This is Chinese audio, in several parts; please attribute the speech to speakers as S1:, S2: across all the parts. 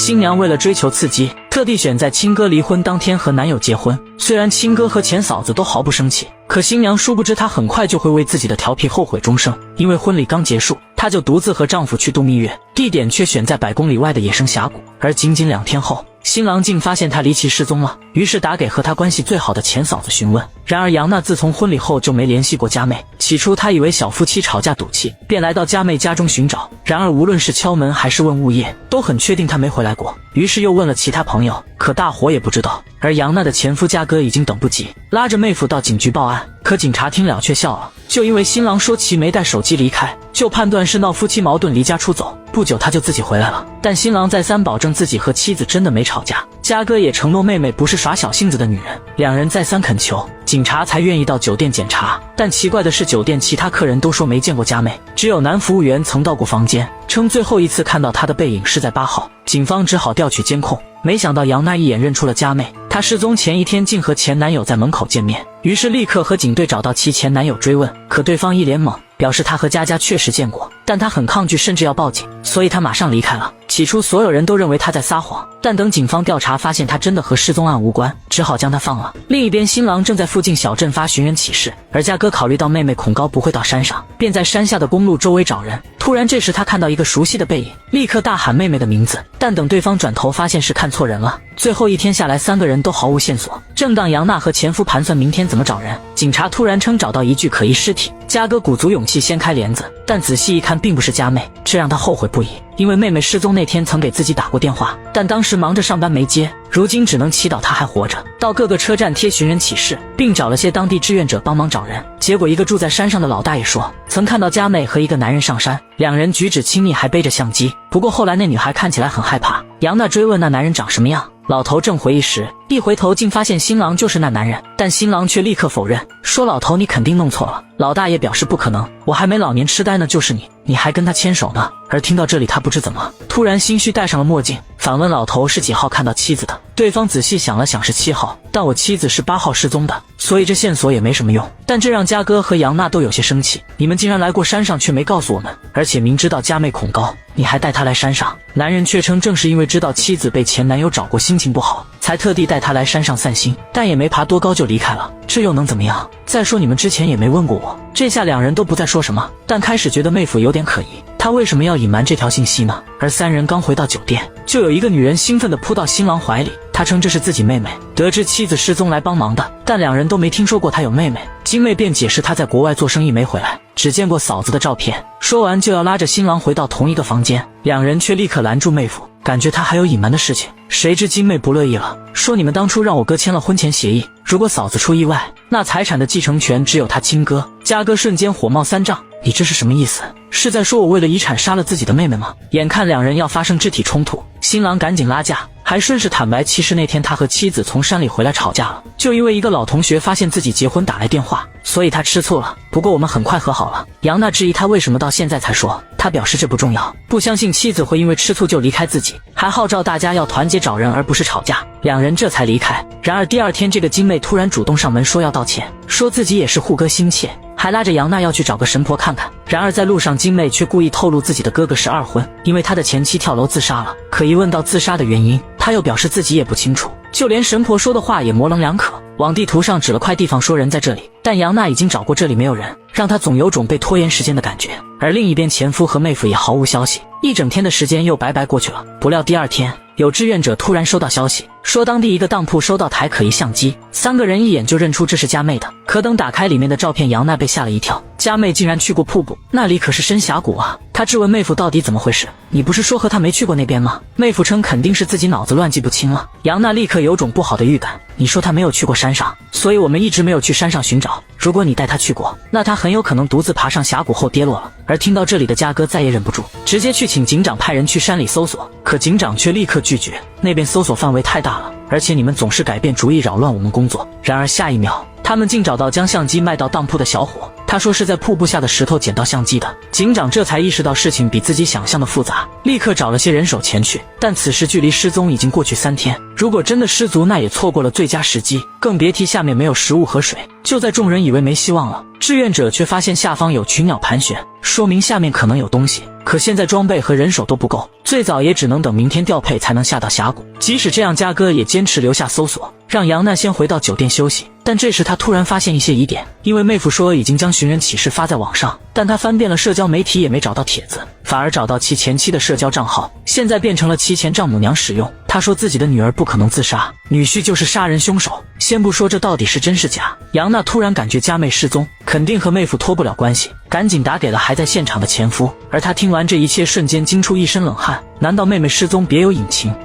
S1: 新娘为了追求刺激，特地选在亲哥离婚当天和男友结婚。虽然亲哥和前嫂子都毫不生气，可新娘殊不知她很快就会为自己的调皮后悔终生。因为婚礼刚结束，她就独自和丈夫去度蜜月，地点却选在100公里外的野生峡谷。而仅仅2天后，新郎竟发现她离奇失踪了，于是打给和她关系最好的前嫂子询问。然而杨娜自从婚礼后就没联系过佳妹，起初她以为小夫妻吵架赌气，便来到佳妹家中寻找。然而无论是敲门还是问物业，都很确定她没回来过，于是又问了其他朋友，可大伙也不知道。而杨娜的前夫佳哥已经等不及，拉着妹夫到警局报案，可警察听了却笑了，就因为新郎说其没带手机离开，就判断是闹夫妻矛盾离家出走。不久他就自己回来了，但新郎再三保证自己和妻子真的没吵架，佳哥也承诺妹妹不是耍小性子的女人，两人再三恳求，警察才愿意到酒店检查。但奇怪的是，酒店其他客人都说没见过佳妹，只有男服务员曾到过房间，称最后一次看到她的背影是在8号。警方只好调取监控，没想到杨娜一眼认出了佳妹，她失踪前一天竟和前男友在门口见面，于是立刻和警队找到其前男友追问，可对方一脸懵，表示他和佳佳确实见过，但他很抗拒，甚至要报警，所以他马上离开了。起初所有人都认为他在撒谎，但等警方调查发现他真的和失踪案无关，只好将他放了。另一边，新郎正在附近小镇发寻人启事，而佳哥考虑到妹妹恐高不会到山上，便在山下的公路周围找人。突然这时他看到一个熟悉的背影，立刻大喊妹妹的名字，但等对方转头发现是看错人了。最后一天下来，3个人都毫无线索。正当杨娜和前夫盘算明天怎么找人，警察突然称找到一具可疑尸体。佳哥鼓足勇气掀开帘子，但仔细一看并不是佳妹，这让他后悔不已。因为妹妹失踪那天曾给自己打过电话，但当时忙着上班没接，如今只能祈祷她还活着。到各个车站贴寻人启事，并找了些当地志愿者帮忙找人。结果一个住在山上的老大爷说，曾看到佳妹和一个男人上山，两人举止亲密，还背着相机。不过后来那女孩看起来很害怕。杨娜追问那男人长什么样，老头正回忆时，一回头竟发现新郎就是那男人，但新郎却立刻否认，说老头你肯定弄错了。老大爷表示不可能，我还没老年痴呆呢，就是你还跟他牵手呢。而听到这里，他不知怎么突然心虚，戴上了墨镜，反问老头是几号看到妻子的。对方仔细想了想，是7号，但我妻子是8号失踪的，所以这线索也没什么用。但这让佳哥和杨娜都有些生气，你们竟然来过山上却没告诉我们，而且明知道佳妹恐高，你还带她来山上。男人却称正是因为知道妻子被前男友找过，心情不好，才特地带她来山上散心，但也没爬多高就离开了，这又能怎么样？再说你们之前也没问过我。这下两人都不再说什么，但开始觉得妹夫有点可疑，他为什么要隐瞒这条信息呢？而3人刚回到酒店，就有一个女人兴奋地扑到新郎怀里，她称这是自己妹妹，得知妻子失踪来帮忙的，但两人都没听说过她有妹妹。金妹便解释她在国外做生意没回来，只见过嫂子的照片。说完就要拉着新郎回到同一个房间，两人却立刻拦住妹夫，感觉他还有隐瞒的事情。谁知金妹不乐意了，说你们当初让我哥签了婚前协议，如果嫂子出意外，那财产的继承权只有他亲哥。佳哥瞬间火冒三丈，你这是什么意思？是在说我为了遗产杀了自己的妹妹吗？眼看两人要发生肢体冲突，新郎赶紧拉架，还顺势坦白，其实那天他和妻子从山里回来吵架了，就因为一个老同学发现自己结婚打来电话，所以他吃醋了。不过我们很快和好了。杨娜质疑他为什么到现在才说，他表示这不重要，不相信妻子会因为吃醋就离开自己，还号召大家要团结找人而不是吵架，两人这才离开。然而第2天，这个金妹突然主动上门说要道歉，说自己也是护哥心切，还拉着杨娜要去找个神婆看看。然而在路上，金妹却故意透露自己的哥哥是2婚，因为他的前妻跳楼自杀了。可一问到自杀的原因，他又表示自己也不清楚，就连神婆说的话也模棱两可，往地图上指了块地方说人在这里，但杨娜已经找过，这里没有人，让他总有种被拖延时间的感觉。而另一边，前夫和妹夫也毫无消息，一整天的时间又白白过去了。不料第2天，有志愿者突然收到消息，说当地一个当铺收到台可疑相机，3个人一眼就认出这是佳妹的。可等打开里面的照片，杨娜被吓了一跳，佳妹竟然去过瀑布，那里可是深峡谷啊！她质问妹夫到底怎么回事，你不是说和他没去过那边吗？妹夫称肯定是自己脑子乱记不清了。杨娜立刻有种不好的预感，你说他没有去过山上，所以我们一直没有去山上寻找，如果你带他去过，那他很有可能独自爬上峡谷后跌落了。而听到这里的佳哥再也忍不住，直接去请警长派人去山里搜索，可警长却立刻拒绝，那边搜索范围太大了，而且你们总是改变主意扰乱我们工作。然而下一秒，他们竟找到将相机卖到当铺的小伙，他说是在瀑布下的石头捡到相机的。警长这才意识到事情比自己想象的复杂，立刻找了些人手前去，但此时距离失踪已经过去3天，如果真的失足，那也错过了最佳时机，更别提下面没有食物和水。就在众人以为没希望了，志愿者却发现下方有群鸟盘旋，说明下面可能有东西。可现在装备和人手都不够，最早也只能等明天调配才能下到峡谷。即使这样，嘉哥也坚持留下搜索，让杨娜先回到酒店休息。但这时他突然发现一些疑点，因为妹夫说已经将寻人启事发在网上，但他翻遍了社交媒体也没找到帖子，反而找到其前妻的社交账号，现在变成了其前丈母娘使用。他说自己的女儿不可能自杀，女婿就是杀人凶手。先不说这到底是真是假，杨娜突然感觉佳妹失踪，肯定和妹夫脱不了关系，赶紧打给了还在现场的前夫。而他听完这一切，瞬间惊出一身冷汗，难道妹妹失踪别有隐情？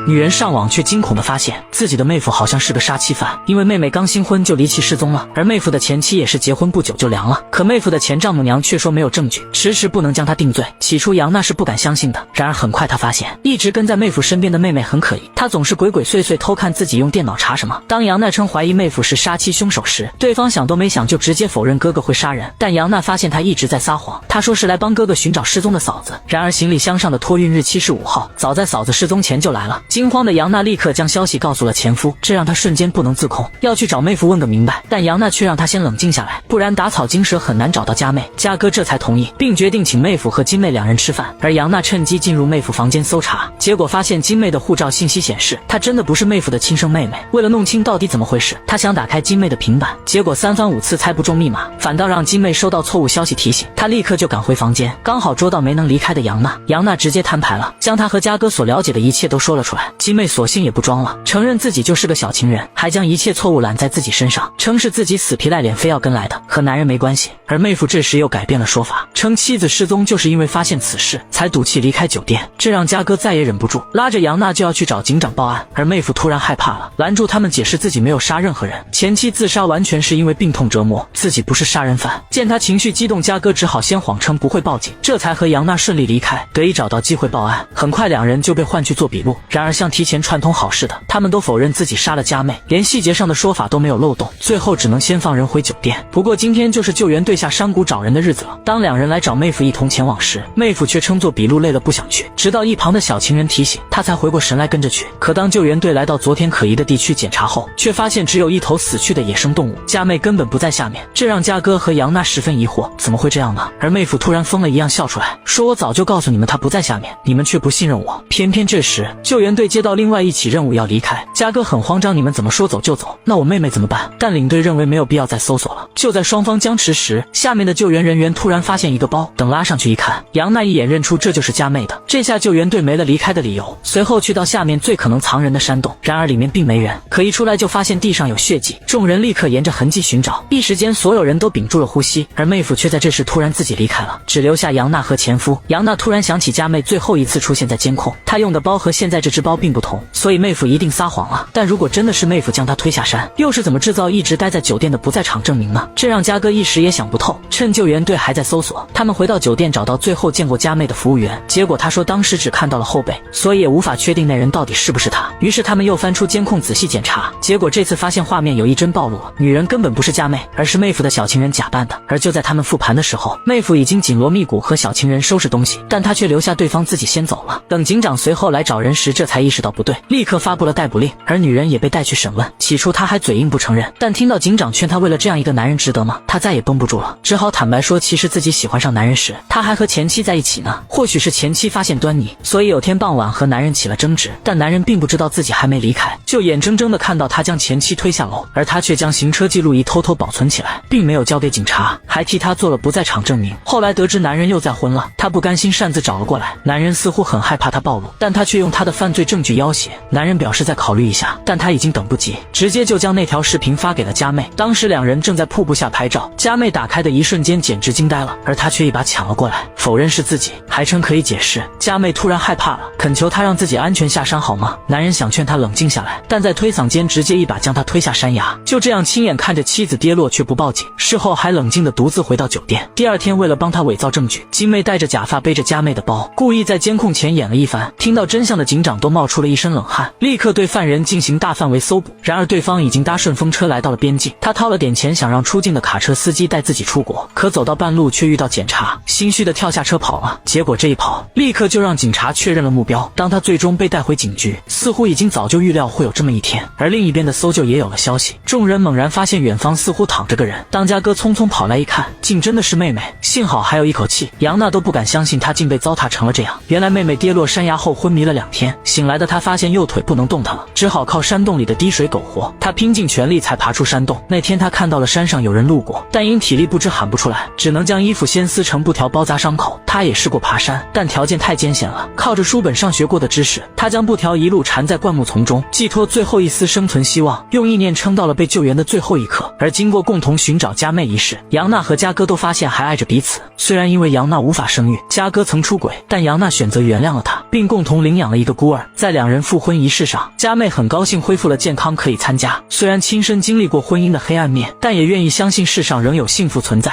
S1: 女人上网却惊恐地发现自己的妹夫好像是个杀妻犯，因为妹妹刚新婚就离奇失踪了，而妹夫的前妻也是结婚不久就凉了。可妹夫的前丈母娘却说没有证据，迟迟不能将他定罪。起初杨娜是不敢相信的，然而很快她发现一直跟在妹夫身边的妹妹很可疑，她总是鬼鬼祟祟偷看自己用电脑查什么。当杨娜称怀疑妹夫是杀妻凶手时，对方想都没想就直接否认哥哥会杀人。但杨娜发现他一直在撒谎，他说是来帮哥哥寻找失踪的嫂子，然而行李箱上的托运日期是5号，早在嫂子失踪前就来了。惊慌的杨娜立刻将消息告诉了前夫，这让他瞬间不能自控，要去找妹夫问个明白。但杨娜却让他先冷静下来，不然打草惊蛇很难找到佳妹。嘉哥这才同意，并决定请妹夫和金妹两人吃饭。而杨娜趁机进入妹夫房间搜查，结果发现金妹的护照信息显示她真的不是妹夫的亲生妹妹。为了弄清到底怎么回事，他想打开金妹的平板，结果3番5次猜不中密码，反倒让金妹收到错误消息提醒。他立刻就赶回房间，刚好捉到没能离开的杨娜。杨娜直接摊牌了，将她和嘉哥所了解的一切都说了出来。金妹索性也不装了，承认自己就是个小情人，还将一切错误揽在自己身上，称是自己死皮赖脸非要跟来的，和男人没关系。而妹夫这时又改变了说法，称妻子失踪就是因为发现此事才赌气离开酒店，这让嘉哥再也忍不住，拉着杨娜就要去找警长报案。而妹夫突然害怕了，拦住他们解释自己没有杀任何人，前妻自杀完全是因为病痛折磨，自己不是杀人犯。见他情绪激动，嘉哥只好先谎称不会报警，这才和杨娜顺利离开，得以找到机会报案。很快两人就被换去做笔录，然而像提前串通好似的，他们都否认自己杀了佳妹，连细节上的说法都没有漏洞，最后只能先放人回酒店。不过今天就是救援队下山谷找人的日子了，当两人来找妹夫一同前往时，妹夫却称作笔录累了不想去，直到一旁的小情人提醒他才回过神来跟着去。可当救援队来到昨天可疑的地区检查后，却发现只有一头死去的野生动物，佳妹根本不在下面，这让嘉哥和杨娜十分疑惑，怎么会这样呢？而妹夫突然疯了一样笑出来，说我早就告诉你们她不在下面，你们却不信任我。偏偏这时救援队接到另外一起任务要离开，嘉哥很慌张，你们怎么说走就走？那我妹妹怎么办？但领队认为没有必要再搜索了。就在双方僵持时，下面的救援人员突然发现一个包，等拉上去一看，杨娜一眼认出这就是佳妹的。这下救援队没了离开的理由，随后去到下面最可能藏人的山洞，然而里面并没人，可一出来就发现地上有血迹，众人立刻沿着痕迹寻找，一时间所有人都屏住了呼吸。而妹夫却在这时突然自己离开了，只留下杨娜和前夫。杨娜突然想起佳妹最后一次出现在监控，她用的包和现在这只包并不同，所以妹夫一定撒谎了。但如果真的是妹夫将她推下山，又是怎么制造一直待在酒店的不在场证明呢？这让嘉哥一时也想不透。趁救援队还在搜索，他们回到酒店找到最后见过佳妹的服务员，结果他说当时只看到了后背，所以也无法确定那人到底是不是他。于是他们又翻出监控仔细检查，结果这次发现画面有一帧暴露了，女人根本不是佳妹，而是妹夫的小情人假扮的。而就在他们复盘的时候，妹夫已经紧锣密鼓和小情人收拾东西，但他却留下对方自己先走了。等警长随后来找人时，这才意识到不对，立刻发布了逮捕令，而女人也被带去审问。起初他还嘴硬不承认，但听到警长劝他为了这样一个男人值得吗？他再也绷不住了，只好坦白说其实自己喜欢上男人时，他还和前妻在一起呢。或许是前妻发现端倪，所以有天傍晚和男人起了争执，但男人并不知道自己还没离开，就眼睁睁地看到他将前妻推下楼，而他却将行车记录仪偷偷保存起来，并没有交给警察，还替他做了不在场证明。后来得知男人又再婚了，他不甘心擅自找了过来，男人似乎很害怕他暴露，但他却用他的犯罪证据要挟。男人表示再考虑一下，但他已经等不及，直接就将那条视频发给了佳妹。当时两人正在瀑布下拍照，佳妹打开的一瞬间简直惊呆了，而他却一把抢了过来，否认是自己，还称可以解释。佳妹突然害怕了，恳求他让自己安全下山好吗？男人想劝他冷静下来，但在推搡间直接一把将他推下山崖，就这样亲眼看着妻子跌落却不报警，事后还冷静地独自回到酒店。第二天为了帮他伪造证据，金妹戴着假发背着佳妹的包，故意在监控前演了一番。听到真相的警长都懵冒出了一身冷汗，立刻对犯人进行大范围搜捕。然而对方已经搭顺风车来到了边境，他掏了点钱想让出境的卡车司机带自己出国，可走到半路却遇到检查，心虚的跳下车跑了。结果这一跑，立刻就让警察确认了目标。当他最终被带回警局，似乎已经早就预料会有这么一天。而另一边的搜救也有了消息，众人猛然发现远方似乎躺着个人。当家哥匆匆跑来一看，竟真的是妹妹，幸好还有一口气。杨娜都不敢相信她竟被糟蹋成了这样。原来妹妹跌落山崖后昏迷了2天，醒来的她发现右腿不能动弹了，只好靠山洞里的滴水苟活。她拼尽全力才爬出山洞。那天她看到了山上有人路过，但因体力不支喊不出来，只能将衣服先撕成布条包扎伤口。她也试过爬山，但条件太艰险了，靠着书本上学过的知识，她将布条一路缠在灌木丛中，寄托最后一丝生存希望，用意念撑到了被救援的最后一刻。而经过共同寻找家妹一事，杨娜和家哥都发现还爱着彼此。虽然因为杨娜无法生育，家哥曾出轨，但杨娜选择原谅了他，并共同领养了一个孤儿。在2人复婚仪式上，家妹很高兴恢复了健康，可以参加。虽然亲身经历过婚姻的黑暗面，但也愿意相信世上仍有幸福存在。